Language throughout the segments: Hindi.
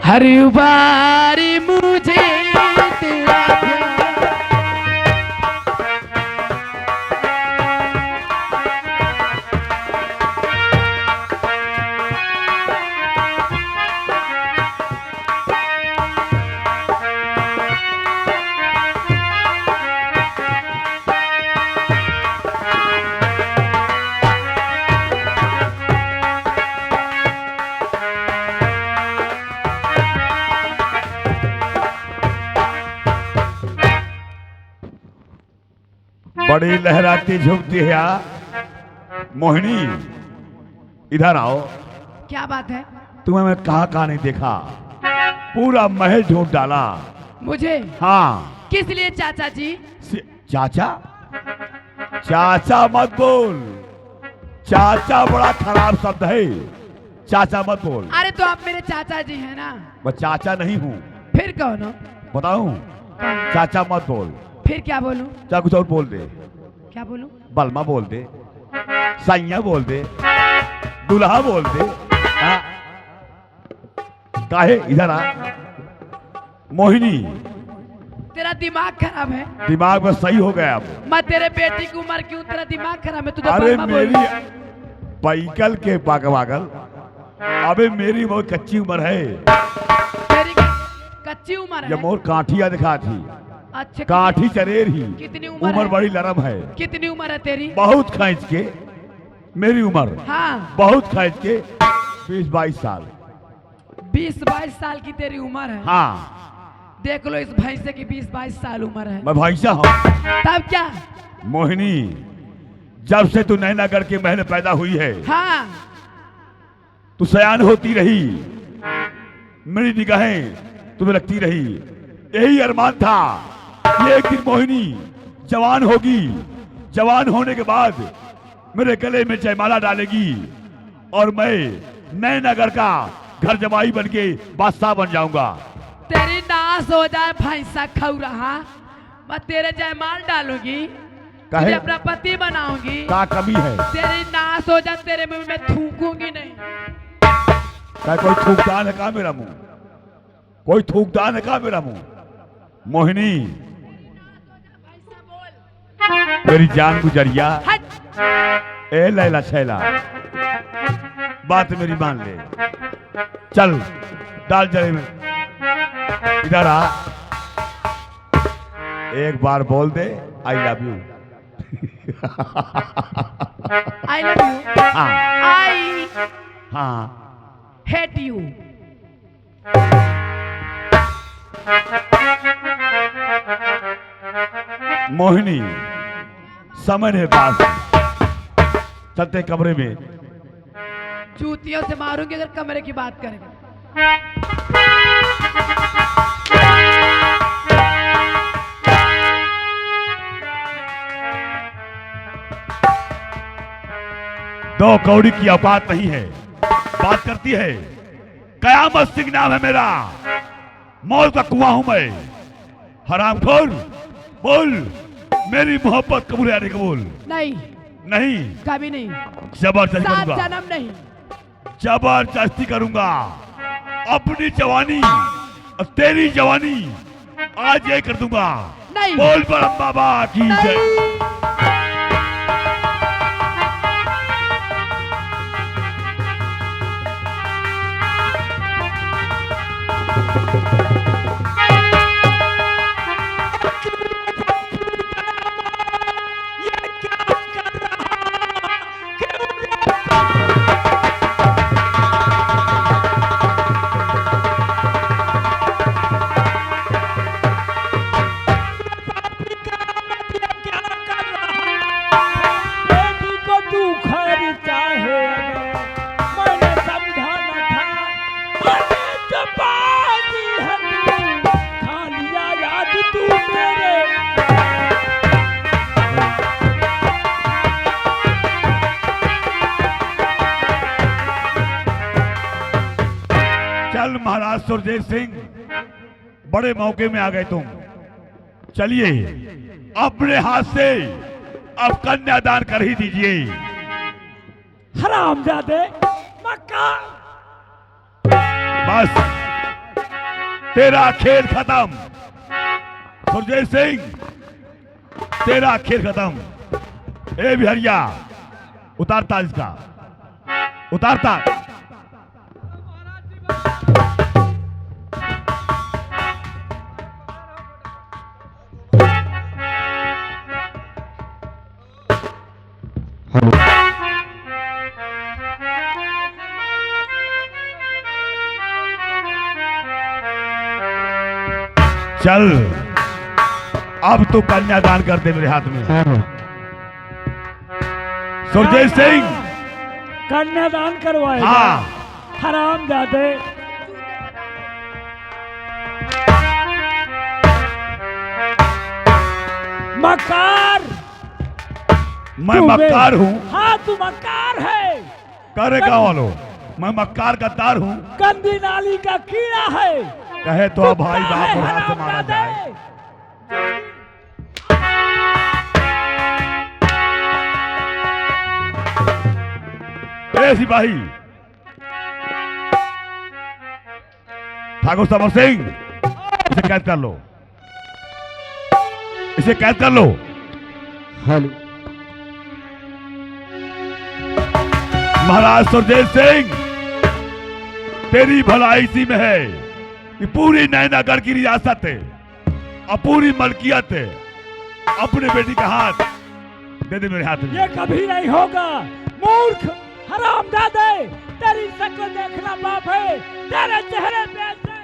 हर बार मुझे तेरा बड़ी लहराती झुमती है मोहिनी, इधर आओ। क्या बात है? तुम्हें मैं कहाँ नहीं देखा, पूरा महल ढूंढ डाला। मुझे? हाँ। किस लिए चाचा जी? चाचा? चाचा मत बोल, चाचा बड़ा खराब शब्द है, चाचा मत बोल। अरे तो आप मेरे चाचा जी हैं ना? मैं चाचा नहीं हूँ। फिर कौन हो? बताऊं? चाचा मत बोल। फिर क्या बोलूं? चाहे कुछ और बोल दे। क्या बोलूं? बलमा बोल दे, सैया बोल दे, दुल्हा बोल दे। काहे? इधर आ मोहिनी। तेरा दिमाग खराब है? दिमाग में सही हो गया अब। मैं तेरे बेटी की उम्र क्यों, तेरा दिमाग खराब है? तुझे अरे बलमा मेरी पैकल के पागल, अबे मेरी बहुत कच्ची उम्र है। तेरी कच्ची उम्र है? जब मोर काठिया दिखा थी। अच्छा, काठी चरेर ही। कितनी उम्र बड़ी लरम है। कितनी उम्र है तेरी? बहुत खींच के मेरी उम्र। हाँ। बहुत खींच के 20-22 साल। 20-22 साल की तेरी उम्र है? हाँ। देख लो इस भैंसे की 20-22 साल उम्र है। मैं भैंसा हूँ। तब क्या? मोहिनी, जब से तू नैनागढ़ के महल पैदा हुई है, हाँ, तू सयान होती रही, मेरी निगाहें तुम्हें लगती रही। यही अरमान था कि एक दिन मोहिनी जवान होगी, जवान होने के बाद मेरे गले में जयमाला डालेगी और मैं नैनागढ़ का घर जमाई बन के बादशाह बन जाऊंगा। तेरी नाश हो जाए भैंसा खौ रहा, मैं तेरे जयमाल डालूंगी, तुझे अपना पति बनाऊंगी। क्या कमी है? तेरी नाश हो जाए, तेरे मुंह में थूकूंगी नहीं। क्या कोई थूकदान है? कहा मेरा मुंह? कोई थूकदान है? कहा मेरा मुंह? मोहिनी, मेरी जान गुजरिया, ए लैला छैला, बात मेरी मान ले। चल डाल जले में, इधर आ, एक बार बोल दे I love you. I love you. हाँ। आई हाँ। Hate you. मोहिनी, समय है पास, चलते कमरे में। जूतियों से मारूंगी अगर कमरे की बात करेंगे। दो कौड़ी की औकात नहीं है, बात करती है। कयामत सिंह नाम है मेरा, मौत का कुआं हूं मैं। हरामखोर, बोल मेरी मोहब्बत कबूल है? कबूल? नहीं। नहीं? कभी नहीं। जबरदस्ती सात करूंगा। जन्म नहीं। जबरदस्ती करूंगा। अपनी जवानी और तेरी जवानी आज ये कर दूंगा। नहीं। बोल पर बाबा की जय। चल महाराज सुरजेत सिंह, बड़े मौके में आ गए तुम। चलिए अपने हाथ से अब कन्यादान कर ही दीजिए। हरामजादे, मक्का। बस तेरा खेल खत्म। सुरजीत सिंह, तेरा खेल खत्म। ए बिहरिया, उतारता इसका, उतारता। चल, अब तो कन्यादान कर दे मेरे हाथ में। सुरजीत सिंह, कन्यादान करवाएगा? हाँ। हरामजादे। मक्कार। मैं मक्कार हूँ? हाँ, तू मक्कार है। करे गाँव वालों, मैं मक्कार गद्दार हूँ। गंदी नाली का कीड़ा है। कहे तो अब भाई बाप और हाथ से मारा जाए। ए सिपाही, ठाकुर समर सिंह, इसे कैद कर लो, इसे कैद कर लो। हेलो महाराज सुरजीत सिंह, तेरी भलाई इसी में है कि पूरी नैनागढ़ की रियासत है और पूरी मलकियत है अपने बेटी का हाथ दे दे मेरे हाथ में। ये कभी नहीं होगा मूर्ख हरामजादे। तेरी शक्ल देखना पाप है, तेरे चेहरे पे ऐसे।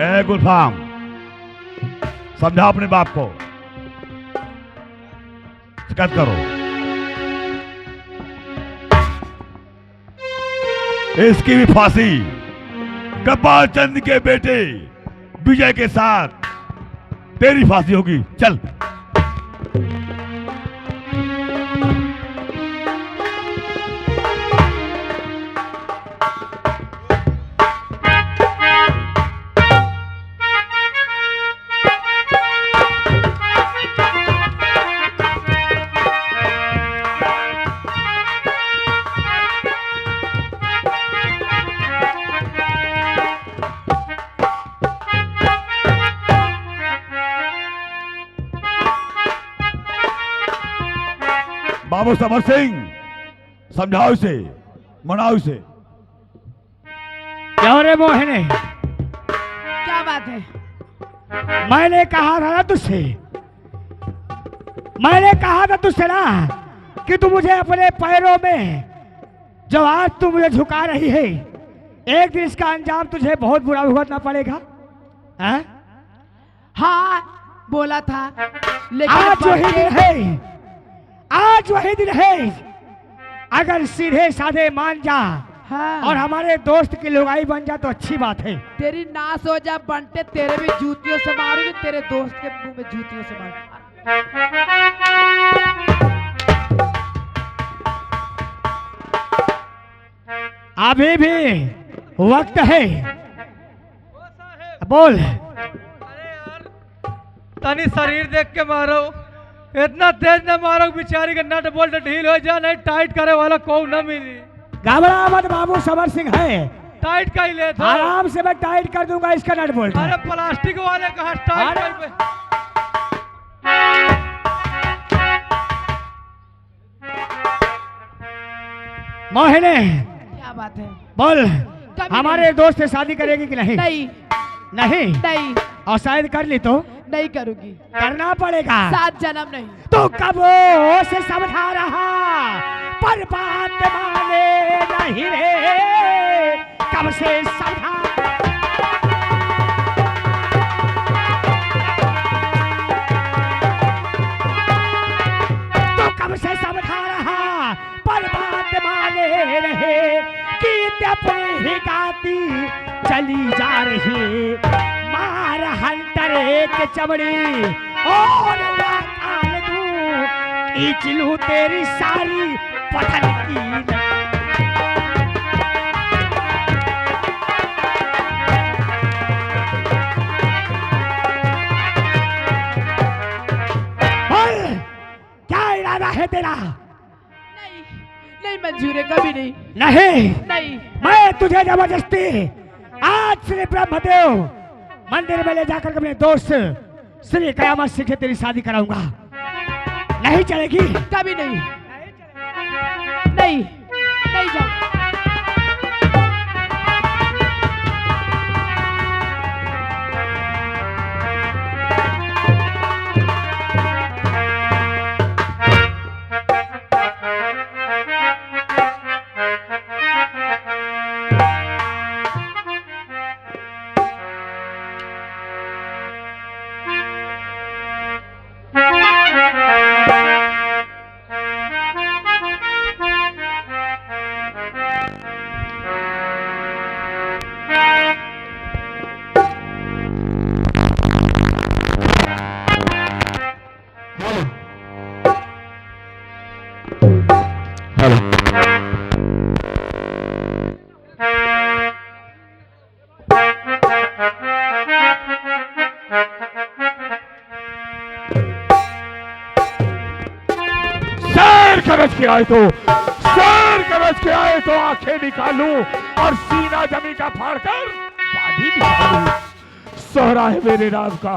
ए गुलफाम, समझा अपने बाप को, शिकायत करो। इसकी भी फांसी गब्बार चंद के बेटे विजय के साथ तेरी फांसी होगी। चल। बाबू समर सिंह, समझाओ इसे, मनाओ इसे। क्या रे मोहिनी, क्या बात है? मैंने कहा था ना तुझसे, मैंने कहा था तुझसे ना कि तू मुझे अपने पैरों में, जो आज तू मुझे झुका रही है, एक दिन इसका अंजाम तुझे बहुत बुरा भुगतना पड़ेगा। हाँ? हाँ, बोला था, लेकिन आज वही दिन है, आज वही दिन है। अगर सीधे साधे मान जा हाँ। और हमारे दोस्त की लुगाई बन जा तो अच्छी बात है। तेरी नाश हो जा बंटे, तेरे भी जूतियों से मारूंगी, तेरे दोस्त के मुंह में जूतियों से मारूंगी। अभी भी वक्त है, बोल। तनी शरीर देख के मारो, इतना तेज न मारो बेचारी का नट बोल्ट ढील हो जाए, नहीं टाइट करे वाला को न मिली। घबरा मत बाबू, समर सिंह है, टाइट का ही ले था। आराम से मैं टाइट कर दूंगा इसका नट बोल्ट। अरे प्लास्टिक वाले कहा टाइट कर पे। मोहिनी, क्या बात है? बोल, कभी हमारे नहीं। दोस्त से शादी करेगी कि नहीं? नहीं नहीं? नहीं और शायद कर ली तो नहीं करूंगी, करना पड़ेगा। 7 जन्म नहीं। तो कब से समझा रहा, पर बात माने नहीं रे, कब से समझा। तो कब से समझा रहा, पर बात माने रहे, गीत अपनी ही गाती चली जा रही। मार हंटर एक चमड़ी और कान दूं, खींच लूं तेरी सारी पठन की। बोल, क्या इरादा है तेरा? नहीं नहीं मंजूर है, कभी नहीं। नहीं, नहीं मैं तुझे जबरदस्ती आज श्री ब्रह्मदेव मंदिर में ले जाकर अपने दोस्त श्री कयामत सिंह से तेरी शादी कराऊंगा। नहीं चलेगी? कभी नहीं। नहीं नहीं जाओ। गरज के आए तो शेर गरज के आए तो आंखें निकालूं और सीना जमी का फाड़कर बाडी निकालूं। सोहरा है मेरे नाम का,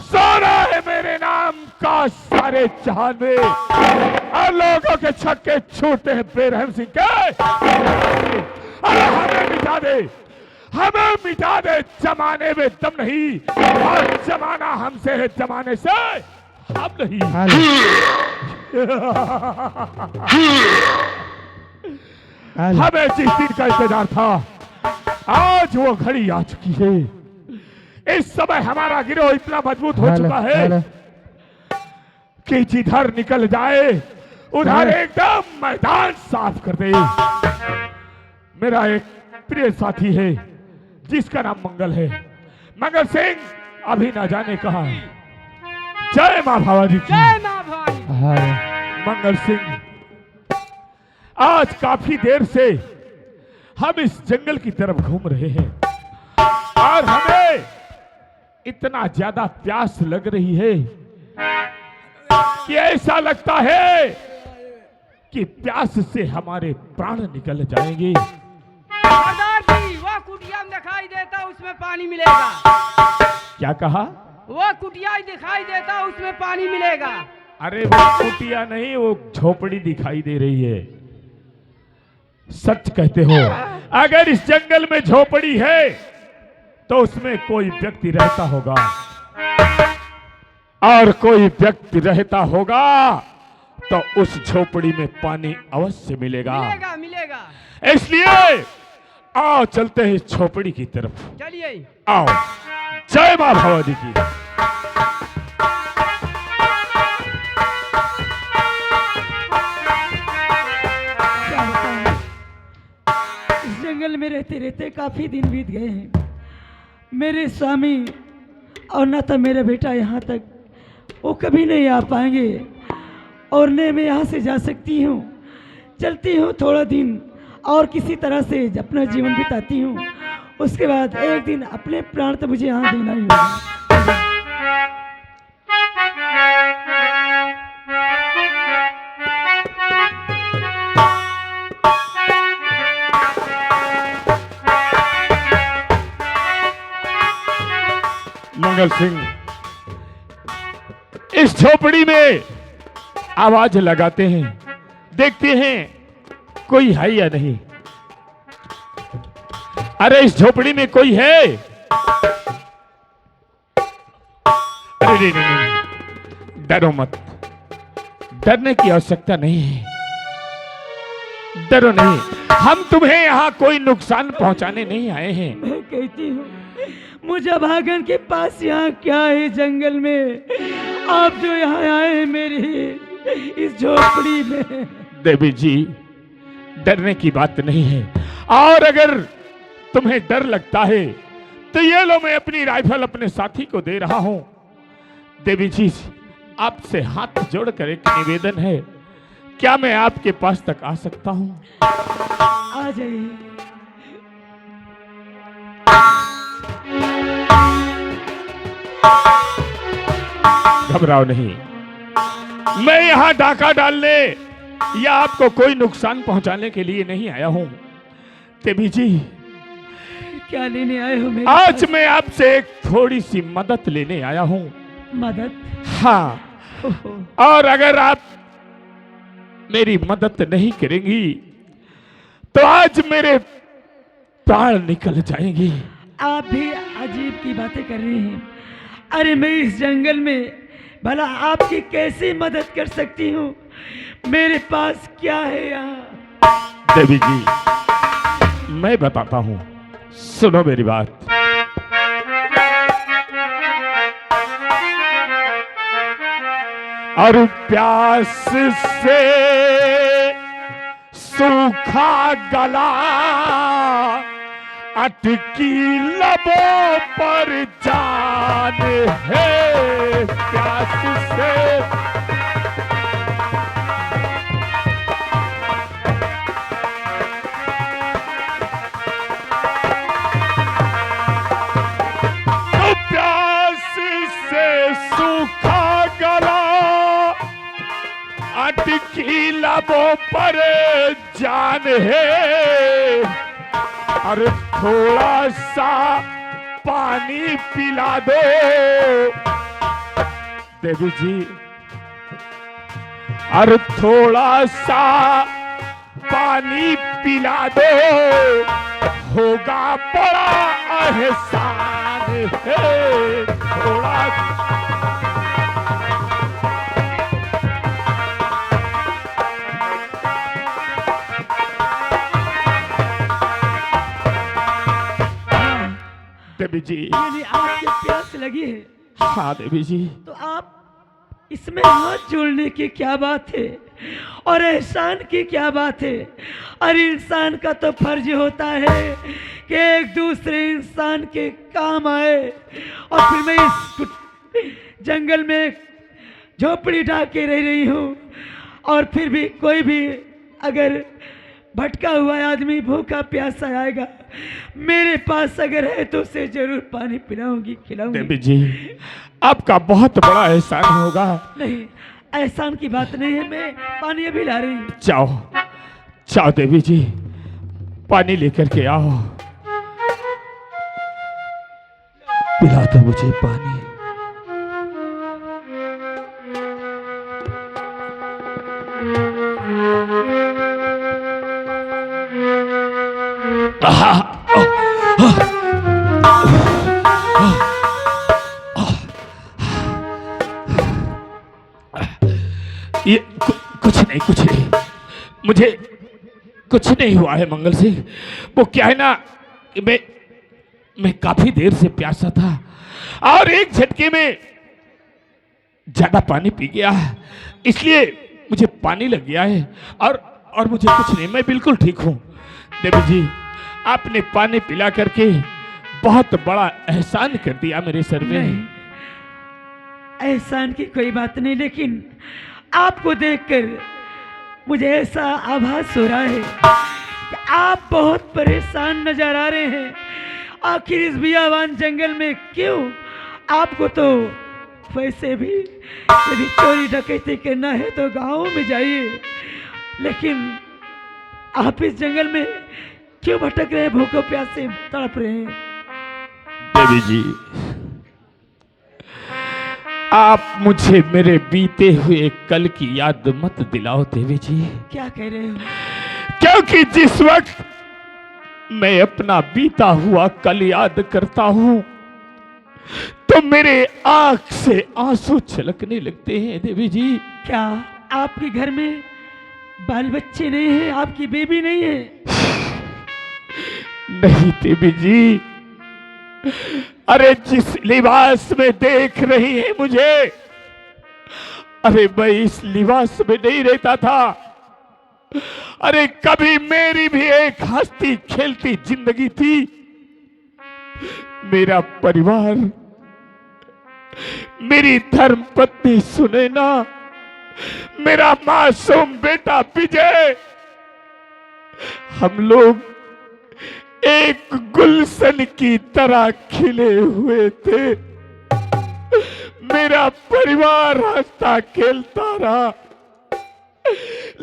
सोहरा है मेरे नाम का सारे जहान में, और लोगों के छक्के छूटते हैं बेरहम सिंह के। अरे हमें मिटा दे, हमें मिटा दे, जमाने में दम नहीं और जमाना हमसे है, जमाने से हम नहीं। हमें जिस दिन का इंतजार था आज वो घड़ी आ चुकी है। इस समय हमारा गिरोह इतना मजबूत हो चुका है कि जिधर निकल जाए उधर एकदम मैदान साफ कर दे। मेरा एक प्रिय साथी है जिसका नाम मंगल है, मंगल सिंह अभी ना जाने कहा है। जय मां भवानी की। जय मां भवानी। मंगल सिंह, आज काफी देर से हम इस जंगल की तरफ घूम रहे हैं और हमें इतना ज्यादा प्यास लग रही है कि ऐसा लगता है कि प्यास से हमारे प्राण निकल जाएंगे। सरदार जी, वो कुटिया दिखाई देता उसमें पानी मिलेगा। क्या कहा? वो कुटिया दिखाई देता उसमें पानी मिलेगा। अरे वो कुटिया नहीं, वो झोपड़ी दिखाई दे रही है। सच कहते हो, अगर इस जंगल में झोपड़ी है तो उसमें कोई व्यक्ति रहता होगा, और कोई व्यक्ति रहता होगा तो उस झोपड़ी में पानी अवश्य मिलेगा। मिलेगा मिलेगा। इसलिए आओ चलते हैं इस झोपड़ी की तरफ। चलिए आओ। जय मां भवानी की। इस जंगल में रहते रहते काफी दिन बीत गए हैं। मेरे स्वामी और न तो मेरा बेटा यहाँ तक, वो कभी नहीं आ पाएंगे और न मैं यहाँ से जा सकती हूँ। चलती हूँ थोड़ा दिन और किसी तरह से अपना जीवन बिताती हूँ, उसके बाद एक दिन अपने प्राण तो मुझे यहाँ देना ही होगा। मंगल सिंह इस झोपड़ी में आवाज लगाते हैं, देखते हैं कोई है या नहीं। अरे इस झोपड़ी में कोई है? अरे नहीं, डरो मत, डरने की आवश्यकता नहीं है, डरो नहीं, हम तुम्हें यहाँ कोई नुकसान पहुंचाने नहीं आए हैं। मैं कहती हूँ मुझे भागन के पास यहाँ क्या है जंगल में, आप जो यहाँ आए हैं मेरी इस झोपड़ी में। देवी जी, डरने की बात नहीं है, और अगर तुम्हें डर लगता है तो ये लो, मैं अपनी राइफल अपने साथी को दे रहा हूं। देवी जी, आपसे हाथ जोड़कर एक निवेदन है, क्या मैं आपके पास तक आ सकता हूं? आ जाइए। घबराओ नहीं, मैं यहाँ डाका डालने या आपको कोई नुकसान पहुंचाने के लिए नहीं आया हूँ। देवी जी, क्या लेने आए हो मेरे आज मैं आपसे एक थोड़ी सी मदद लेने आया हूँ। मदद? हाँ, और अगर आप मेरी मदद नहीं करेंगी तो आज मेरे प्राण निकल जाएंगे। आप भी अजीब की बातें कर रहे हैं। अरे मैं इस जंगल में भला आपकी कैसी मदद कर सकती हूँ? मेरे पास क्या है यहाँ? देवी जी, मैं बताता हूँ, सुनो मेरी बात। और प्यास से सूखा गला अटकी लबों पर जान है। प्यास से सूखा गला अटकी लबों पर जान है। और थोड़ा सा पानी पिला दो देवी जी, और थोड़ा सा पानी पिला दो, होगा बड़ा एहसान है। थोड़ा देवी जी, यदि आपके प्यास लगी है हाँ देवी जी, तो आप इसमें हाथ जोड़ने की क्या बात है और एहसान की क्या बात है? अरे इंसान का तो फर्ज होता है कि एक दूसरे इंसान के काम आए। और फिर मैं इस जंगल में झोपड़ी ढाक के रह रही हूँ, और फिर भी कोई भी अगर भटका हुआ आदमी भूखा प्यासा आएगा, मेरे पास अगर है तो उसे जरूर पानी पिलाऊंगी, खिलाऊंगी। देवी जी, आपका बहुत बड़ा एहसान होगा। नहीं, एहसान की बात नहीं है, मैं पानी अभी ला रही हूँ। जाओ जाओ देवी जी, पानी लेकर के आओ। पिला दो मुझे पानी। ये कुछ नहीं, मुझे कुछ नहीं हुआ है मंगल सिंह। वो क्या है ना कि मैं काफी देर से प्यासा था और एक झटके में ज्यादा पानी पी गया, इसलिए मुझे पानी लग गया है। और मुझे कुछ नहीं, मैं बिल्कुल ठीक हूँ। देवी जी, आपने पानी पिला करके बहुत बड़ा एहसान कर दिया मेरे सर में। नहीं, एहसान की कोई बात नहीं, लेकिन आपको देखकर मुझे ऐसा आभास हो रहा है कि आप बहुत परेशान नजर आ रहे हैं। आखिर इस बियावान जंगल में क्यों? आपको तो वैसे भी यदि चोरी डकैती करना है तो गाँव में जाइए, लेकिन आप इस जंगल में क्यों भटक रहे हैं, भूखों प्यासे तड़प रहे हैं? देवी जी, आप मुझे मेरे बीते हुए कल की याद मत दिलाओ देवी जी। क्या कह रहे हो? क्योंकि जिस वक्त मैं अपना बीता हुआ कल याद करता हूं तो मेरे आंख से आंसू छलकने लगते हैं देवी जी। क्या आपके घर में बाल बच्चे नहीं हैं, आपकी बेबी नहीं है? नहीं देवी जी, अरे जिस लिबास में देख रही है मुझे, अरे मैं इस लिबास में नहीं रहता था। अरे कभी मेरी भी एक हंसती खेलती जिंदगी थी। मेरा परिवार, मेरी धर्म पत्नी सुनैना, मेरा मासूम बेटा विजय, हम लोग एक गुलशन की तरह खिले हुए थे। मेरा परिवार हंसता खेलता रहा,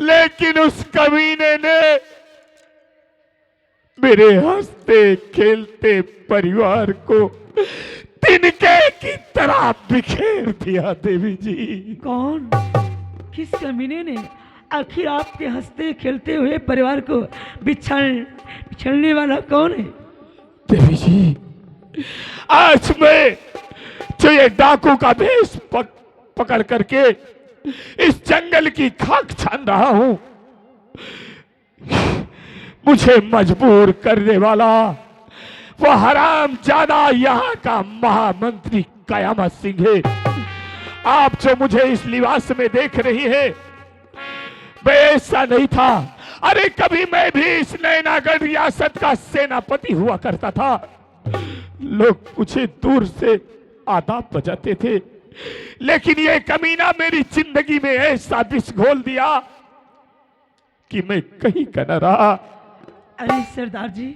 लेकिन उस कमीने ने मेरे हंसते खेलते परिवार को तिनके की तरह बिखेर दिया। देवी जी, कौन, किस कमीने ने आखिर आपके हंसते खेलते हुए परिवार को बिछड़ने वाला कौन है? देवी जी, आज मैं जो ये डाकू का भेष पकड़ करके इस जंगल की खाक छान रहा हूं, मुझे मजबूर करने वाला वो हराम ज्यादा यहाँ का महामंत्री कयामत सिंह है। आप जो मुझे इस लिबास में देख रही है, मैं ऐसा नहीं था। अरे कभी मैं भी इस नैनागढ़ रियासत का सेनापति हुआ करता था। लोग मुझे दूर से आदाब बजाते थे, लेकिन ये कमीना मेरी जिंदगी में ऐसा विष घोल दिया कि मैं कहीं का न रहा। अरे सरदार जी,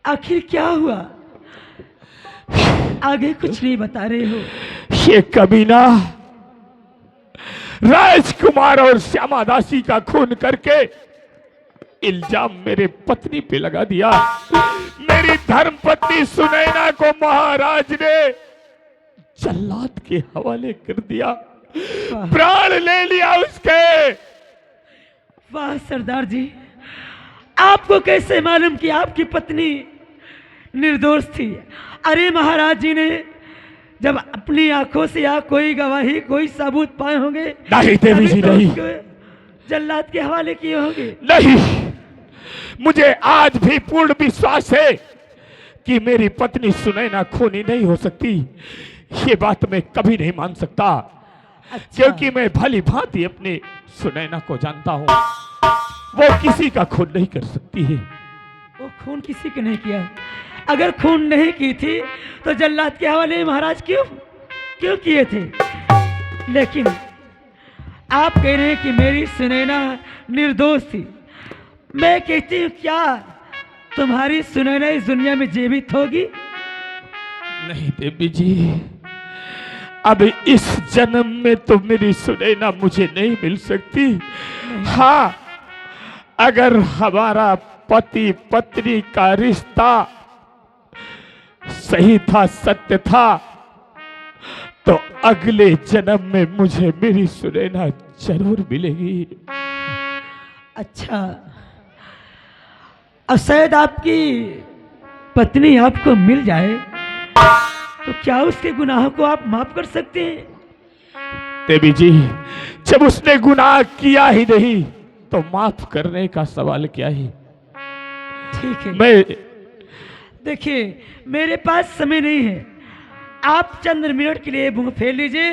आखिर क्या हुआ? आगे कुछ नहीं बता रहे हो। ये कमीना राजकुमार और श्यामा दासी का खून करके इल्जाम मेरे पत्नी पे लगा दिया। मेरी धर्म पत्नी सुनैना को महाराज ने जल्लाद के हवाले कर दिया, प्राण ले लिया उसके। वाह सरदार जी, आपको कैसे मालूम कि आपकी पत्नी निर्दोष थी? अरे महाराज जी ने जब अपनी आंखों से या कोई गवाही कोई सबूत पाए होंगे, नहीं देवी जी, नहीं, जल्लाद के हवाले किए होंगे। नहीं, मुझे आज भी पूर्ण विश्वास है कि मेरी पत्नी सुनैना खूनी नहीं हो सकती। ये बात मैं कभी नहीं मान सकता। अच्छा। क्योंकि मैं भली भांति अपने सुनैना को जानता हूँ, वो किसी का खून नहीं कर सकती है। वो खून किसी के नहीं किया। अगर खून नहीं की थी तो जल्लाद के हवाले महाराज क्यों किए थे? लेकिन आप कह रहे हैं कि मेरी सुनैना निर्दोष थी। मैं कहती हूँ, क्या तुम्हारी सुनैना इस दुनिया में जीवित होगी? नहीं देवी जी, अब इस जन्म में तो मेरी सुनैना मुझे नहीं मिल सकती। हाँ, अगर हमारा पति पत्नी का रिश्ता सही था, सत्य था, तो अगले जन्म में मुझे मेरी सुनैना जरूर मिलेगी। अच्छा, और शायद आपकी पत्नी आपको मिल जाए तो क्या उसके गुनाहों को आप माफ कर सकते हैं? देवी जी, जब उसने गुनाह किया ही नहीं तो माफ करने का सवाल क्या ही। ठीक है, मैं देखिए मेरे पास समय नहीं है। आप चंद मिनट के लिए मुंह फेर लीजिए।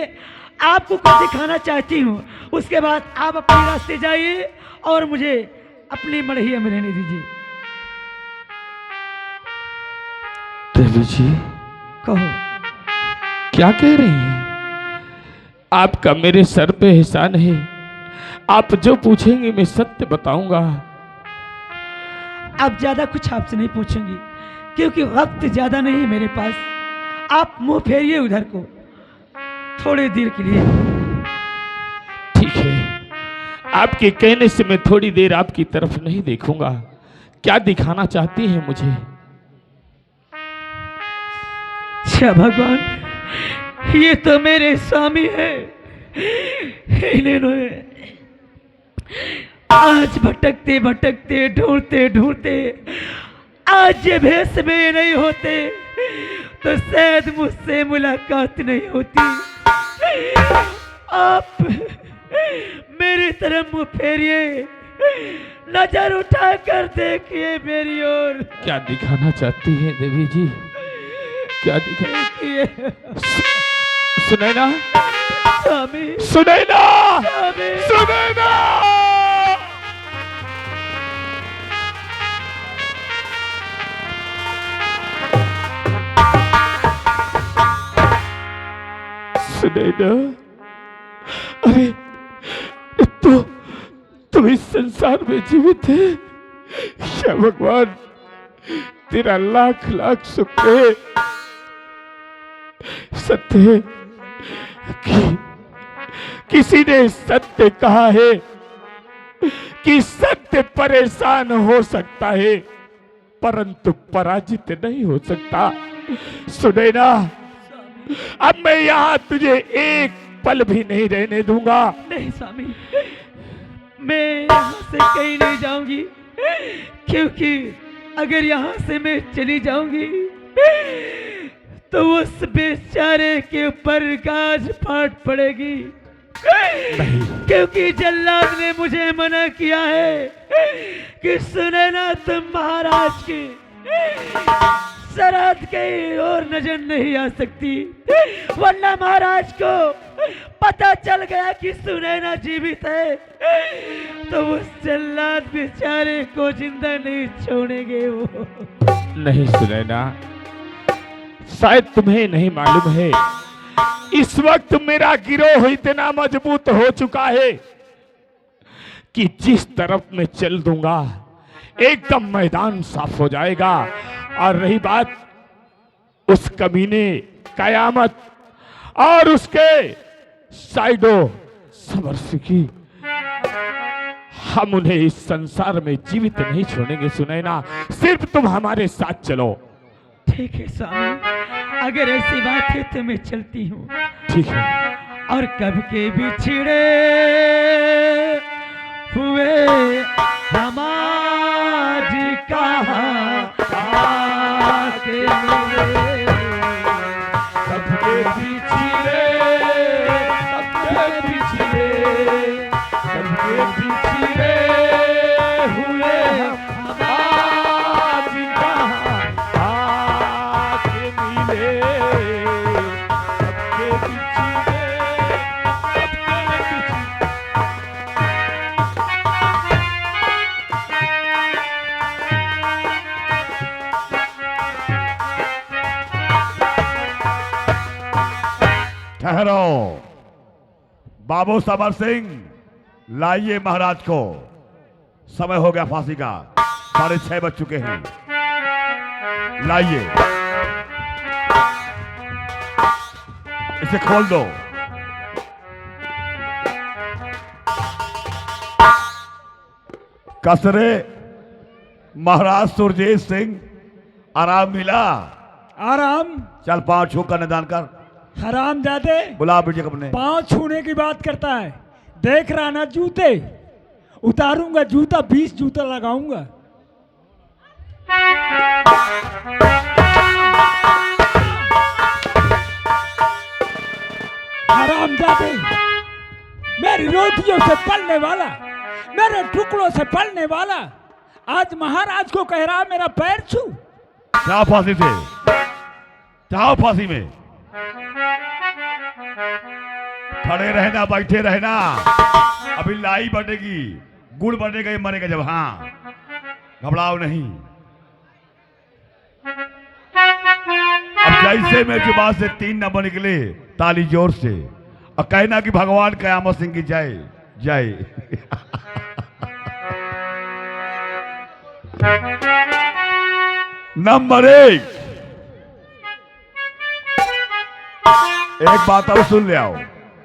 आपको कुछ दिखाना चाहती हूँ, उसके बाद आप अपने रास्ते जाइए और मुझे अपनी मड़हिया में रहने दीजिए। देवी जी, कहो, क्या कह रही हैं? आपका मेरे सर पे एहसान है। आप जो पूछेंगे मैं सत्य बताऊंगा। अब ज्यादा कुछ आपसे नहीं पूछूंगी क्योंकि वक्त ज्यादा नहीं है मेरे पास। आप मुंह फेरिए उधर को थोड़ी देर के लिए। ठीक है, आपके कहने से मैं थोड़ी देर आपकी तरफ नहीं देखूंगा। क्या दिखाना चाहती हैं मुझे? अच्छा भगवान, ये तो मेरे स्वामी है। इन्होंने आज भटकते भटकते ढूंढते ढूंढते आज ये भेष में नहीं होते तो शायद मुझसे मुलाकात नहीं होती। आप मेरी तरफ मुंह फेरिए, नजर उठा कर देखिए मेरी ओर। क्या दिखाना चाहती हैं देवी जी? क्या दिखा? सुनैना, स्वामी, सुनैना, स्वामी, सुनैना! सुनैना, अरे तुम इस संसार में जीवित है। या भगवान, तेरा लाख लाख शुक्र है। सत्य है कि किसी ने सत्य कहा है कि सत्य परेशान हो सकता है परंतु पराजित नहीं हो सकता। सुनैना, अब मैं यहां तुझे एक पल भी नहीं रहने दूंगा। नहीं स्वामी, मैं यहाँ से कहीं नहीं जाऊंगी, क्योंकि अगर यहाँ से मैं चली जाऊंगी तो उस बेचारे के ऊपर गाज फाट पड़ेगी, क्योंकि जल्लाद ने मुझे मना किया है कि सुनैना तुम महाराज की सरहद के और नजर नहीं आ सकती, वरना महाराज को पता चल गया कि सुनैना जीवित है तो उस जल्लाद बेचारे को जिंदा नहीं छोड़ेंगे वो। नहीं सुनैना, शायद तुम्हें नहीं मालूम है, इस वक्त मेरा गिरोह इतना मजबूत हो चुका है कि जिस तरफ मैं चल दूंगा एकदम मैदान साफ हो जाएगा। और रही बात उस कमीने कयामत और उसके साइडो समरसी की, हम उन्हें इस संसार में जीवित नहीं छोड़ेंगे सुनैना, सिर्फ तुम हमारे साथ चलो। ठीक है स्वामी, अगर ऐसी बात है तो मैं चलती हूँ। ठीक है। और कब के बिछड़े हुए हमारी कहाँ आके मिले, सबके पिछले हुए हमारी कहाँ आके मिले, सबके पिछले ठहरो। बाबू समर सिंह, लाइए महाराज को, समय हो गया फांसी का, 6:30 बज चुके हैं। लाइए, इसे खोल दो। कसरे महाराज सुरजीत सिंह, आराम मिला? आराम? चल पांव छू कर निदान कर। हराम जादे, बुला बेटे अपने। पांव छूने की बात करता है, देख रहा ना जूते उतारूंगा, जूता 20 जूता लगाऊंगा। हराम जादे, मेरी रोटियों से पलने वाला, मेरे टुकड़ों से पलने वाला आज महाराज को कह रहा मेरा पैर छू। जाओ फांसी से, जाओ फांसी में। खड़े रहना, बैठे रहना, अभी लाई बनेगी, गुड़ बनेगा, ये मरेगा जब। हाँ, घबराओ नहीं। अब जैसे मेरे जुबान से 3 नंबर निकले, ताली जोर से, और कहना कि भगवान कयामत सिंह की जय जय। नंबर 1, एक बात और सुन ले आओ।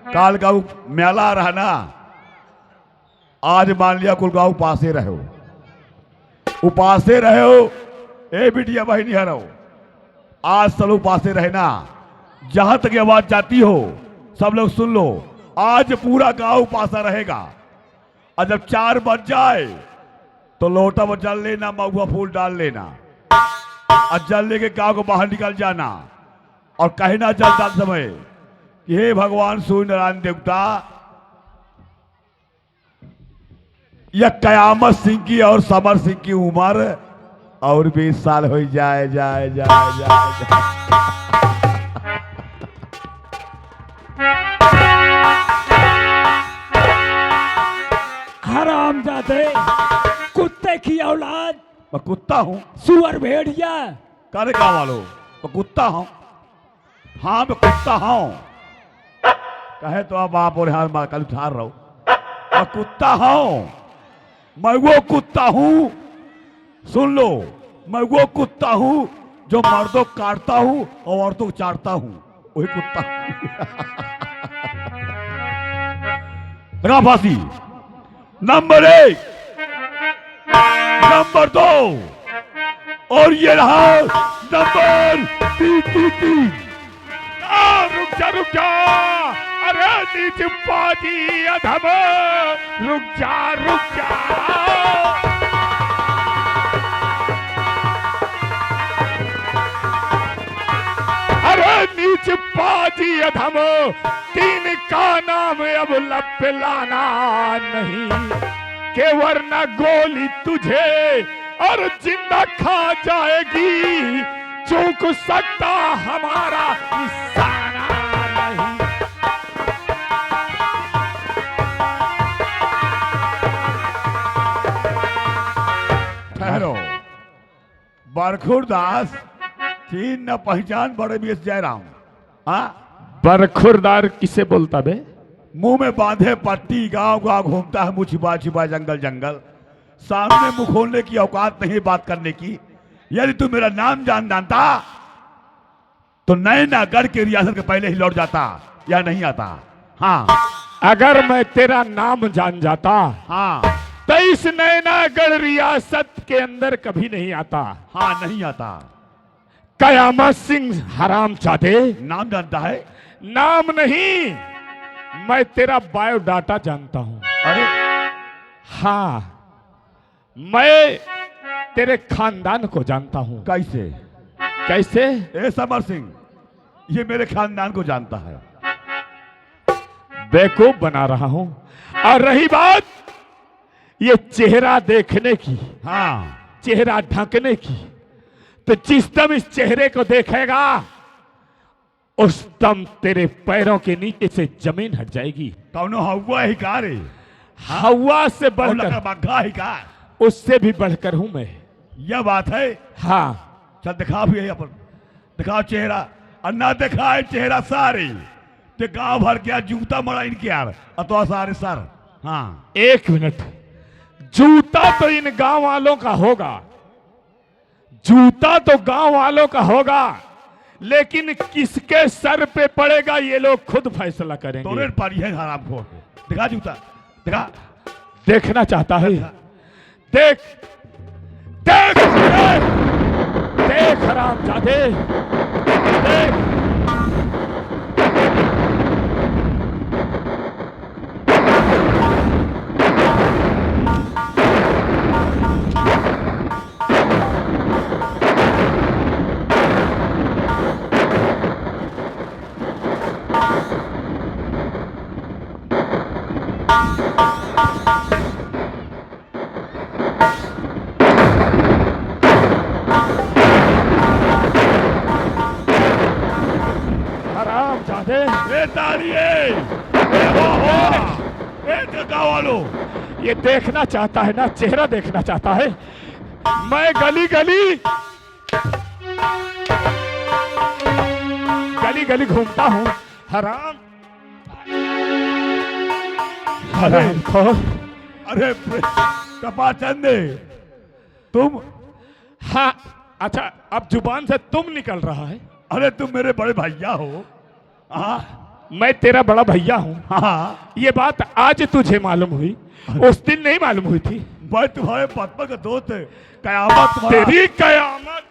काल का मेला रहा ना, आज मान लिया कुल गाँव उपासे रहो, उपासे रहो। ए बिटिया बहनी हरो, आज सब उपासे रहना, जहां तक आवाज जाती हो सब लोग सुन लो। आज पूरा गांव उपासा रहेगा, और जब 4 बज जाए तो लोटा में जल लेना, महुआ फूल डाल लेना, और जल लेके गांव को बाहर निकल जाना, और कहना जल डाल समय, हे भगवान सूर्य नारायण देवता, यह कयामत सिंह की और समर सिंह की उम्र और 20 साल हो जाए जाए जाए जाए, जाए। हराम जाते, कुत्ते की औलाद। मैं कुत्ता हूँ? सुअर भेड़िया। करे गाँव वालों, मैं कुत्ता हूँ? हाँ मैं कुत्ता हूँ। कहे तो अब आप और हाथ मार कल उठार रहो। मैं कुत्ता हूँ, मैं वो कुत्ता हूँ, सुन लो, मैं वो कुत्ता हूँ जो मर्दों को काटता हूँ और औरतों को चाटता हूँ। वही कुत्ता। लगा फांसी। नंबर 1, नंबर 2 और ये रहा नंबर 3। रुक जा अरे नीच पाजी अधम, रुक जा अरे नीच पाजी अधम, 3 का नाम अब लब पे लाना नहीं, के वरना गोली तुझे और जिंदा खा जाएगी, चूक सकता हमारा निशाना नहीं। ठहरो, बरखुरदास चीन न पहचान बड़े बीस जयराम। हाँ, बरखुरदार किसे बोलता बे? मुंह में बांधे पट्टी, गांव गांव घूमता है, मुंह छिपा छिपा जंगल जंगल, सामने मुंह खोलने की औकात नहीं बात करने की। यदि तू मेरा नाम जानता तो नैनागढ़ के रियासत के पहले ही लौट जाता, या नहीं आता? हाँ, अगर मैं तेरा नाम जान जाता, हाँ, तो इस नैनागढ़ रियासत के अंदर कभी नहीं आता। हाँ, नहीं आता। कयामत सिंह हरामजादे, नाम जानता है? नाम नहीं, मैं तेरा बायोडाटा जानता हूं। अरे हाँ, मैं तेरे खानदान को जानता हूं। कैसे? कैसे? ए समर सिंह, ये मेरे खानदान को जानता है। बेवकूफ बना रहा हूं। और रही बात ये चेहरा देखने की, हाँ, चेहरा ढकने की, तो जिस दम इस चेहरे को देखेगा उस दम तेरे पैरों के नीचे से जमीन हट जाएगी। कौनो हवा ही का रे? हवा से बढ़कर, बग्घा ही का? उससे भी बढ़कर हूं मैं। यह बात है। हाँ, चल दिखाओ भी अपन, दिखाओ चेहरा। और ना दिखाए चेहरा सारे ते गांव भर के जूता मरा इनके यार, अथवा सारे सर। हाँ, 1 मिनट, जूता तो इन गांव वालों का होगा, जूता तो गांव वालों का होगा, लेकिन किसके सर पे पड़ेगा ये लोग खुद फैसला करेंगे। तोरे पारी है हराम खोर। दिखा जूता, दिखा। देखना चाहता है? देख देख देख, देख हरामजादे, देख। ये देखना चाहता है ना, चेहरा देखना चाहता है। मैं गली गली घूमता हूँ। हराम खोर। अरे कपाचंद, तुम? हाँ, अच्छा, अब जुबान से तुम निकल रहा है। अरे तुम मेरे बड़े भैया हो। हाँ, मैं तेरा बड़ा भैया हूँ। हाँ, ये बात आज तुझे मालूम हुई, उस दिन नहीं मालूम हुई थी। मैं तुम्हारे पत्मा का दोस्त है। कयामत तुम्हारा। तेरी कयामत।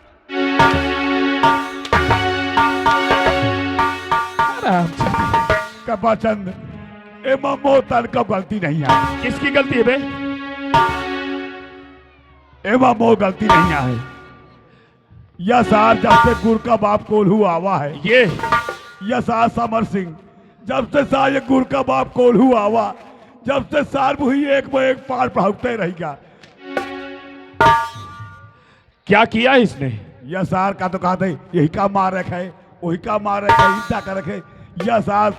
कपाचंद, मो तन का गलती नहीं है। किसकी गलती है बे? मो गलती नहीं है। यह सार जब से गुर का बाप कोल्हू आवा है, यह सार समर सिंह जब से सार ये गुर का बाप कोल्हू आवा, जब से सार मुही एक में एक पार पहुंचते रहेगा। क्या किया इसने? यह सार का तो कहते यही का मार रखे, वही का मार रखे, हिंसा कर रखे। यह सार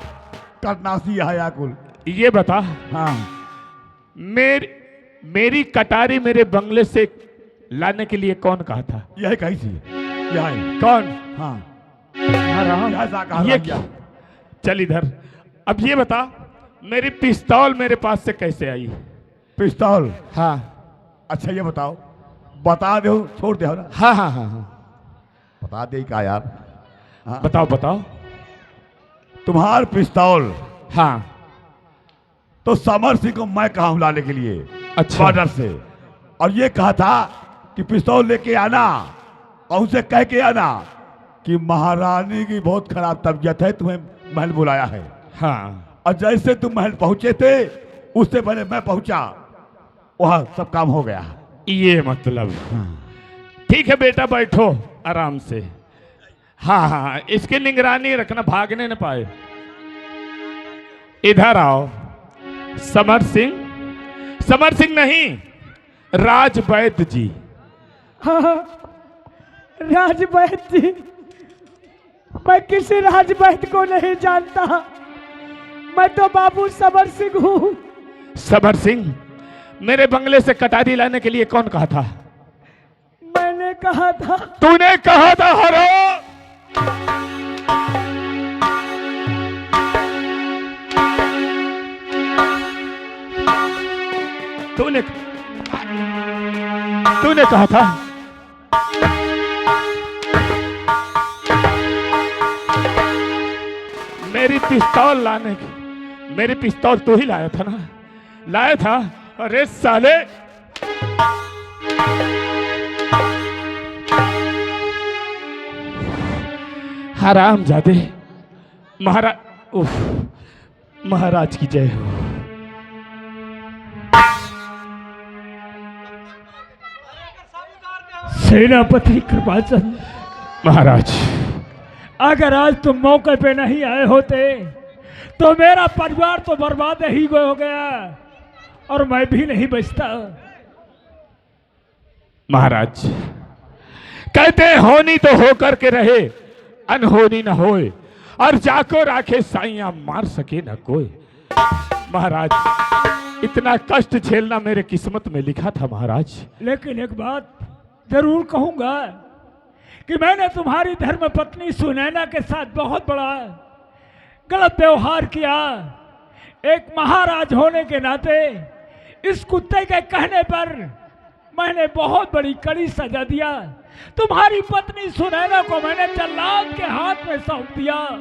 कटनासी है याकुल। ये बता, हाँ, मेरी कटारी मेरे बंगले से लाने के लिए कौन कहा था? यह कही थी। यह है कौन? हाँ, ये क्या? चल इधर। अब ये बता, मेरी पिस्तौल मेरे पास से कैसे आई? पिस्तौल? हाँ। अच्छा ये बताओ, बता दो, छोड़ दो ना। हाँ हाँ हाँ हाँ, बता दे का यार। हाँ, बताओ बताओ। तुम्हार पिस्तौल हाँ। तो समर सिंह को मैं कहा हूं लाने के लिए अच्छा। बॉर्डर से, और ये कहा था कि पिस्तौल लेके आना और उसे कह के आना कि महारानी की बहुत खराब तबीयत है, तुम्हें महल बुलाया है। हाँ। और जैसे तुम महल पहुंचे थे उससे पहले मैं पहुंचा, वहां सब काम हो गया। ये मतलब ठीक है बेटा, बैठो आराम से। हाँ हाँ, इसकी निगरानी रखना, भागने न पाए। इधर आओ। समर सिंह नहीं, राजवैद्य जी। हाँ, राजवैद्य जी, मैं किसी राजवैद्य को नहीं जानता। मैं तो बाबू समर सिंह हूँ। समर सिंह, मेरे बंगले से कटारी लाने के लिए कौन कहा था? मैंने कहा था। तूने कहा था हरो? तूने कहा था। मेरी पिस्तौल लाने की, मेरी पिस्तौल तू ही लाया था ना? लाया था। अरे साले, हरामजादे। महाराज की जय हो। सेनापति कृपाचंद महाराज, अगर आज तुम मौके पे नहीं आए होते तो मेरा परिवार तो बर्बाद ही हो गया और मैं भी नहीं बचता। महाराज कहते हैं होनी तो होकर के रहे, अनहोनी न होए, और जाको राखे साइयां मार सके न कोई। महाराज इतना कष्ट झेलना मेरे किस्मत में लिखा था महाराज। लेकिन एक बात जरूर कहूंगा कि मैंने तुम्हारी धर्म पत्नी सुनैना के साथ बहुत बड़ा गलत व्यवहार किया। एक महाराज होने के नाते इस कुत्ते के कहने पर मैंने बहुत बड़ी कड़ी सजा दिया। तुम्हारी पत्नी सुनैना को मैंने जल्लाद के हाथ में सौंप दिया।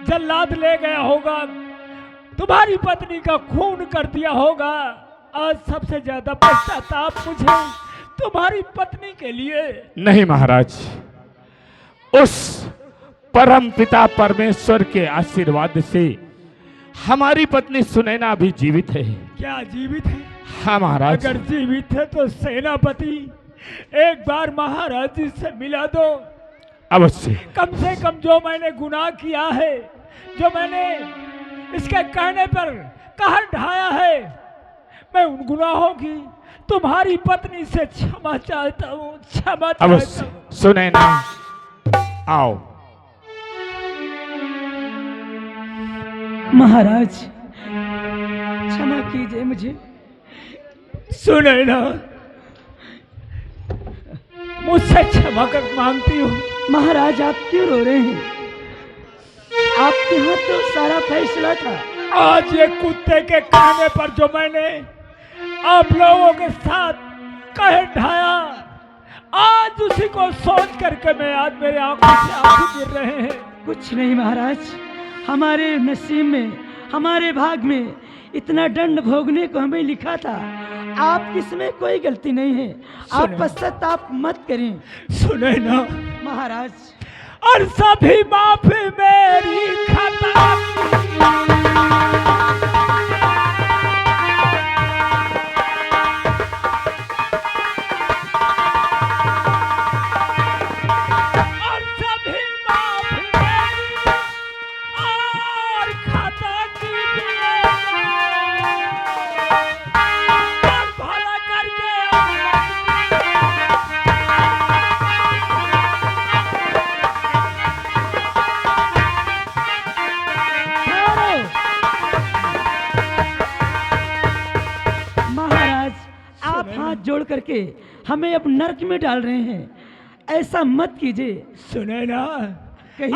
जल्लाद ले गया होगा, तुम्हारी पत्नी का खून कर दिया होगा। आज सबसे ज्यादा पश्चाताप मुझे तुम्हारी पत्नी के लिए। नहीं महाराज, उस परम पिता परमेश्वर के आशीर्वाद से हमारी पत्नी सुनैना भी जीवित है। क्या जीवित है? हाँ महाराज। अगर जीवित है तो सेनापति एक बार महाराज जी से मिला दो। अवश्य। कम से कम जो मैंने गुनाह किया है, जो मैंने इसके कहने पर कहर ढाया है, मैं उन गुनाहों की तुम्हारी पत्नी से क्षमा चाहता हूँ, क्षमा चाहता अवश्य। हूँ। सुनैना आओ। महाराज क्षमा कीजिए मुझे। सुनैना, मुझसे क्षमा कर मांगती हूँ। महाराज आप क्यों रो रहे हैं? आपके हाथ तो सारा फैसला था। आज ये कुत्ते के कहने पर जो मैंने आप लोगों के साथ कह ढाया, आज उसी को सोच करके मैं आज मेरे आंखों से आंसू गिर रहे हैं। कुछ नहीं महाराज, हमारे नसीब में, हमारे भाग में इतना दंड भोगने को हमें लिखा था। आप इसमें कोई गलती नहीं है, आप पश्चाताप मत करें। सुने ना महाराज, और सभी माफी मेरी खाता। जोड़ करके हमें अब नर्क में डाल रहे हैं, ऐसा मत कीजिए। सुने ना,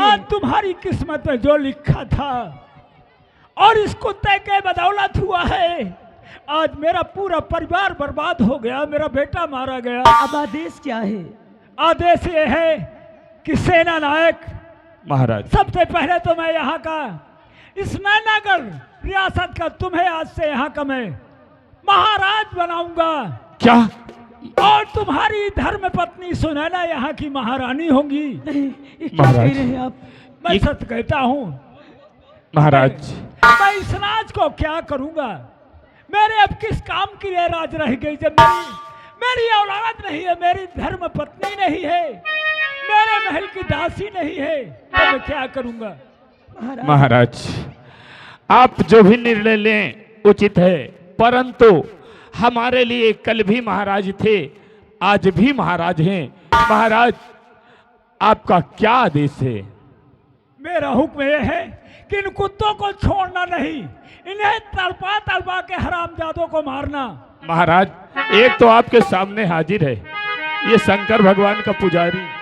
आज तुम्हारी किस्मत में जो लिखा था और इस कुत्ते के बदौलत हुआ है, आज मेरा पूरा परिवार बर्बाद हो गया, मेरा बेटा मारा गया। अब आदेश क्या है? आदेश ये है कि सेना नायक महाराज, सबसे पहले तो मैं यहाँ का इस नैनागढ़ रियासत का तुम्हें आज से यहाँ का मैं महाराज बनाऊंगा। क्या? और तुम्हारी धर्म पत्नी सुनैना यहाँ की महारानी होंगी। ये क्या महाराज। कह रहे हैं आप? मैं ये- सच कहता हूँ। महाराज, मैं इस राज को क्या करूंगा? मेरे अब किस काम की ये राज रह गई जब मेरी औलाद नहीं है, मेरी धर्म पत्नी नहीं है, मेरे महल की दासी नहीं है, तो मैं क्या करूंगा? महाराज, आप जो भी निर्णय लें उचित है, परंतु हमारे लिए कल भी महाराज थे, आज भी महाराज हैं। महाराज, आपका क्या आदेश है? मेरा हुक्म यह है कि इन कुत्तों को छोड़ना नहीं, इन्हें तड़पा तड़पा के हरामजादों को मारना। महाराज, एक तो आपके सामने हाजिर है, ये शंकर भगवान का पुजारी।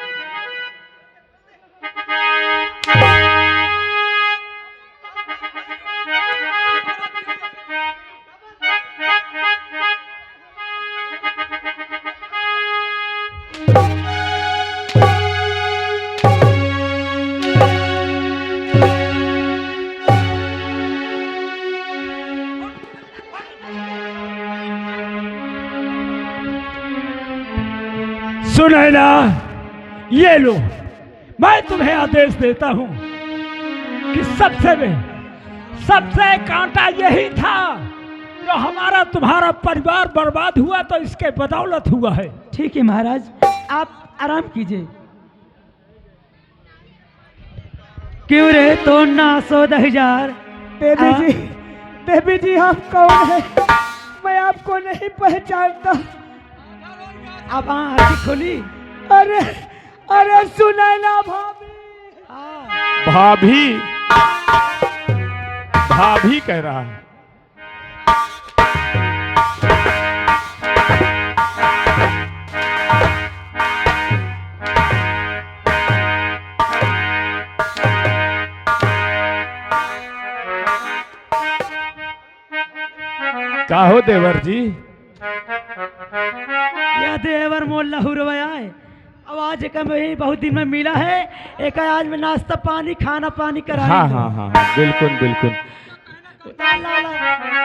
सुनैना, ये लो, मैं तुम्हें आदेश देता हूं कि सबसे कांटा यही था जो हमारा तुम्हारा परिवार बर्बाद हुआ तो इसके बदौलत हुआ है। ठीक है महाराज, आप आराम कीजिए। क्यों रे तो ना 10,000? देवी जी आप कौन है? मैं आपको नहीं पहचानता। अब आँख खोली। अरे सुनैना भाभी। भाभी? भाभी कह रहा है। का हो देवर जी? यह देवर मोल लहुरवाया है। अब आज का मैं बहुत दिन में मिला है, एक आज में नाश्ता पानी खाना पानी करा। हाँ हाँ हाँ, बिल्कुल बिल्कुल। उतार ला,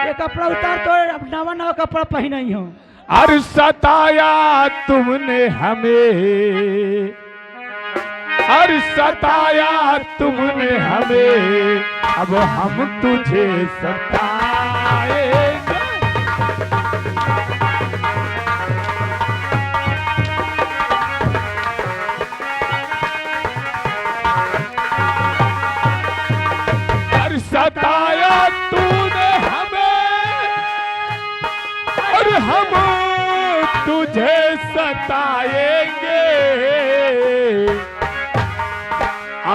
ये कपड़ा उतार तो अब नवा नवा कपड़ा पहना ही हो। अरे सताया तुमने हमें, अरे सताया तुमने हमें, अब हम तुझे सताएंगे। अरे सताया तूने हमें और हम तुझे सताएंगे।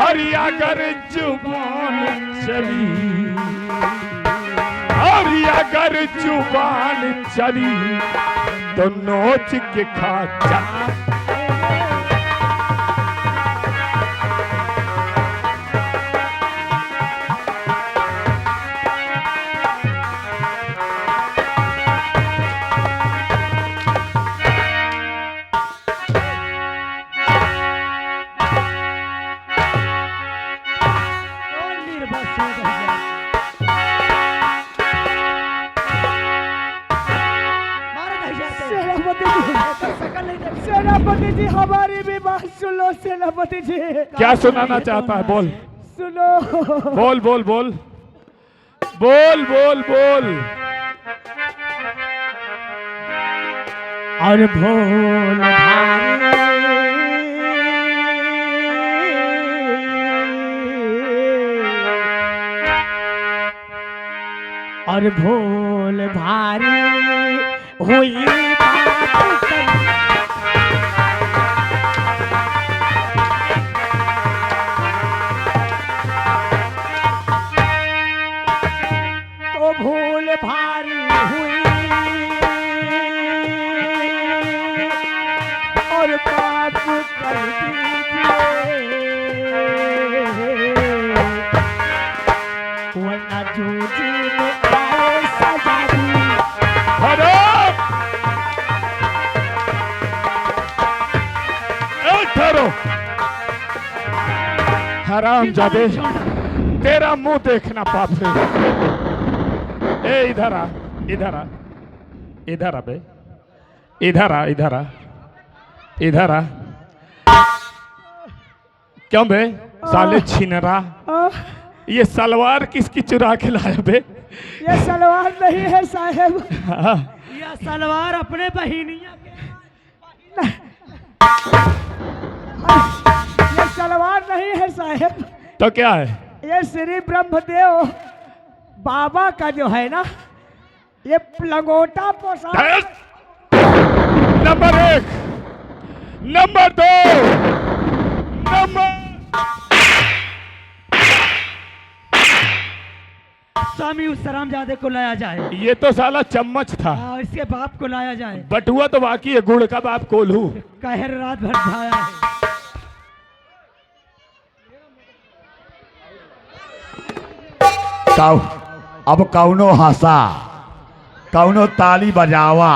और अगर जुबान चली, और अगर जुबान चली तो नोच के खा जा। सेनापति जी हमारी भी बात सुनो। सेनापति जी क्या सुनाना चाहता है? बोल सुनो। बोल बोल बोल बोल बोल बोल। और भोल और भोल भारी हुई तो भूल भारी हुई और पाप कर दीजिए, वरना जूझी में आए सजा दी। ठहरो, हराम जादे, तेरा मुंह देखना पाप है। ए इधर आ, इधर आ, इधर आ बे, इधर आ, इधर आ, इधर आ। क्यों बे साले छिनरा, ये सलवार किसकी चुरा के लाया बे? ये सलवार नहीं है साहब, यह सलवार अपने बहिनिया के। ये सलवार नहीं है साहब, तो क्या है? ये श्री ब्रह्मदेव बाबा का जो है ना, ये लंगोटा पोशाक। Number 1, number 2, number. स्वामी उस सरामजादे को लाया जाए। ये तो साला चम्मच था। इसके बाप को लाया जाए। बटुआ तो बाकी है, गुड़ का बाप कोल्हू। कहर रात भर छाया है। अब कौनो हंसा, कौनो ताली बजावा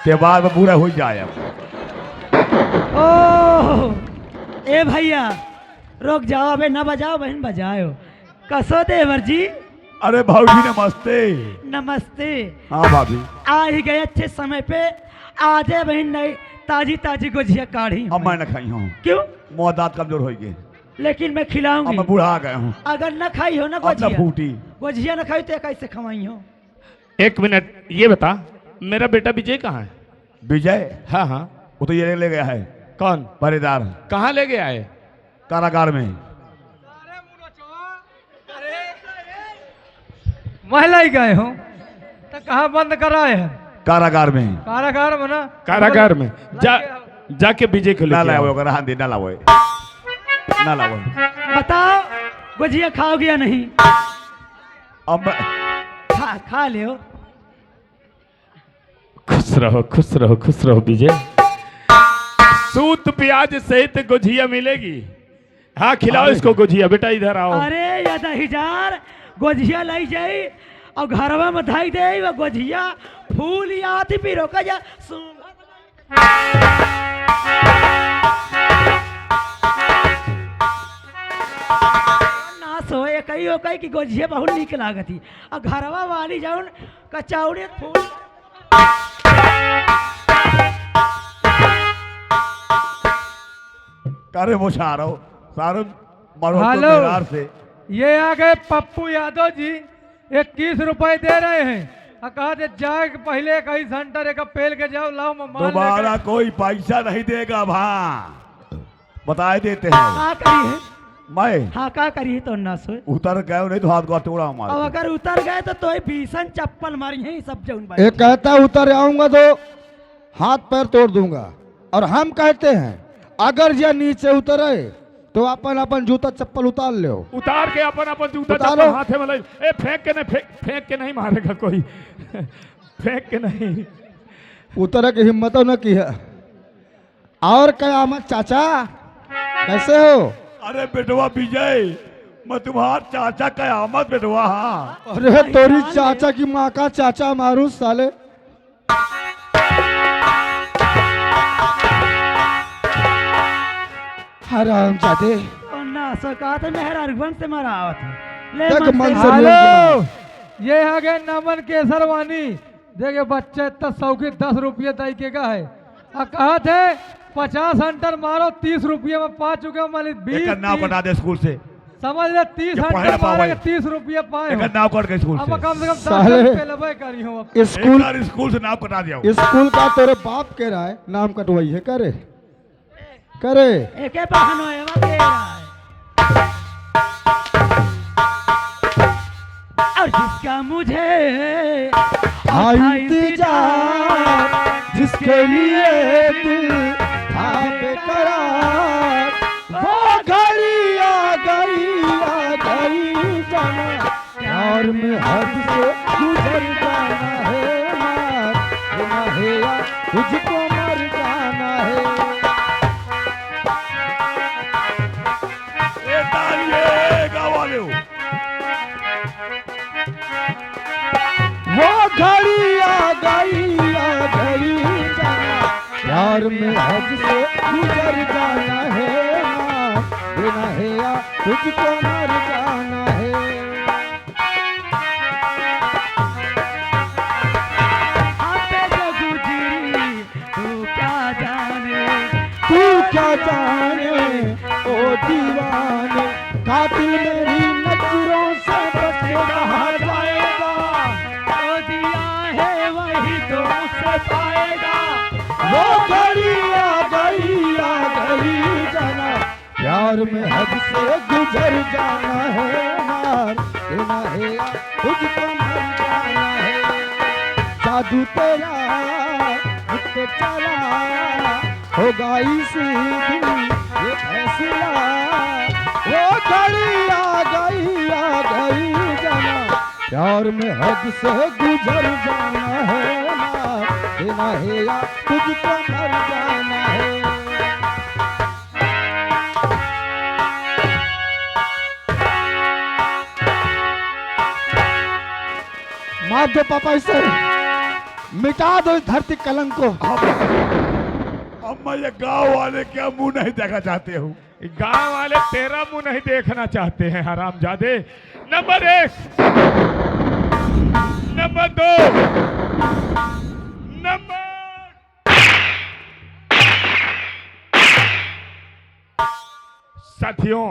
के बाद में पूरा हो जाए। ओह ए भैया रुक जाओ, अबे ना बजाओ बहन, बजाओ। कसो देवर जी। अरे भाभी नमस्ते। नमस्ते। हाँ भाभी आ ही गए अच्छे समय पे। आजे बहन नई ताजी ताजी गुजिया काढ़ी अब मैं न खाई हूँ। क्यों? मुँह दांत कमजोर हो गए, लेकिन मैं अब खिलाऊंगी। मैं बूढ़ा आ गया हूँ। अगर न खाई हो ना अब न गुजिया, फूटी। गुजिया न खाई तो कैसे खवाई हो? 1 मिनट, ये बता मेरा बेटा विजय कहाँ है? विजय? हाँ हाँ। वो तो ये ले गया है। कौन? पहरेदार। कहाँ ले गया है? कारागार में। महिला ही गए हो तो कहाँ बंद कराए हैं? कारागार में। कारागार में ना? कारागार में जाके विजय को ना लेके आओ। लाओ, हाँ दे ना लाओ, ना लाओ। बताओ गुजिया खाओगे या नहीं? अब खा लियो। खुश रहो, खुश रहो, खुश रहो विजय। सूत प्याज सहित गुजिया मिलेगी। हाँ खिलाओ इसको गुजिया। बेटा इधर आओ। अरे यादा हिजार गुजिया लाई जाई और घरवा में धाई दे वो गुजिया फूल आती भी रोका जा ना सो कई हो कई की गुजिया बहुत निक लागती और घरवा वाली जाऊन कचौड़ी फूल। करे वो सारो मरो हेलो। तो से। ये आ गए पप्पू यादव जी, 21 रुपए दे रहे हैं और कहा थे जाए के पहले कहीं सेंटर एक पेल के जाओ, लाओ मैं माल दोबारा लेके। कोई पैसा नहीं देगा भाई, बताए देते हैं। का करी है? मैं हाँ का करी है तो ना सोए। उतर गए नहीं तो हाथ को तोड़ा अब हमारा। अगर उतर गए तो भीषण चप्पल मारी है सब जौन भाई। एक कहता उतर आऊंगा तो हाथ पैर तोड़ दूंगा, और हम कहते हैं अगर ये नीचे उतरे तो अपन अपन जूता चप्पल उतार लो। उतार के अपन जूता उतारो। चप्पल हाथे में ले। ए फेंक के नहीं, फेंक के नहीं मारेगा कोई। फेंक के नहीं। उतर की हिम्मत न की है। और कयामत चाचा कैसे हो? अरे बेटवा विजय, मैं तुम्हारा चाचा कयामत बेटवा। हाँ अरे तोरी चाचा की माँ का चाचा मारू साले। हराम जादे। ना सो कहा था मेहरा रघुवंश से मारा आवत है। ले देख मन मन से- से हेलो, ये आ गए नमन केसरवानी। देखिए बच्चे इतना शौकी 10 रुपये तय के का है और कहा थे 50 अंटर मारो 30 रुपये में पा चुके मालिक 20 एक नाव कटा दे स्कूल से। समझ ले 30 ये पढ़े अंटर पाओ मारेंगे भाई। 30 रुपये पाए एक हो। नाव कट के स्कूल अब कम से कम 10 साले। रुपये लेबे करी हो। स्कूल से स्कूल से नाव कटा दिया। स्कूल का तेरे बाप कह रहा है नाम कटवाई है। करे करे एके बहनो एवा दे रहा है। और जिसका मुझे था इंतजार, जिसके लिए दिल था बेकरार, वो घड़ी आ गई जाना प्यार में हद से गुजर जाना है मार देना है या तुझको मर जाना है। ए तालिए गाँव वाले हो। वो घड़ी आ गई जाना प्यार में हद से गुजर जाना है मार देना है या तुझको मर जाना क्या जाने ओ दीवाने, कातिल मेरी नजरों से बच के कहा जाएगा, जो दिया है वही तो उसे पाएगा। वो घड़ी आ गई जाना, प्यार में हद से गुजर जाना है, हार देना है या तुझको मर जाना है, जादू तेरा मुझ पे चला होगा इसी दिन ये फैसला, वो घड़ी आ गई जाना, प्यार में हद से गुजर जाना है, मार देना है या तुझको मर जाना है। मार दो पापा इसे, मिटा दो इस धरती कलंक को। अम्मा ये गांव वाले क्या मुंह नहीं देखा चाहते हो? गांव वाले तेरा मुंह नहीं देखना चाहते हैं हरामजादे। नंबर 1, नंबर 2, नंबर साथियों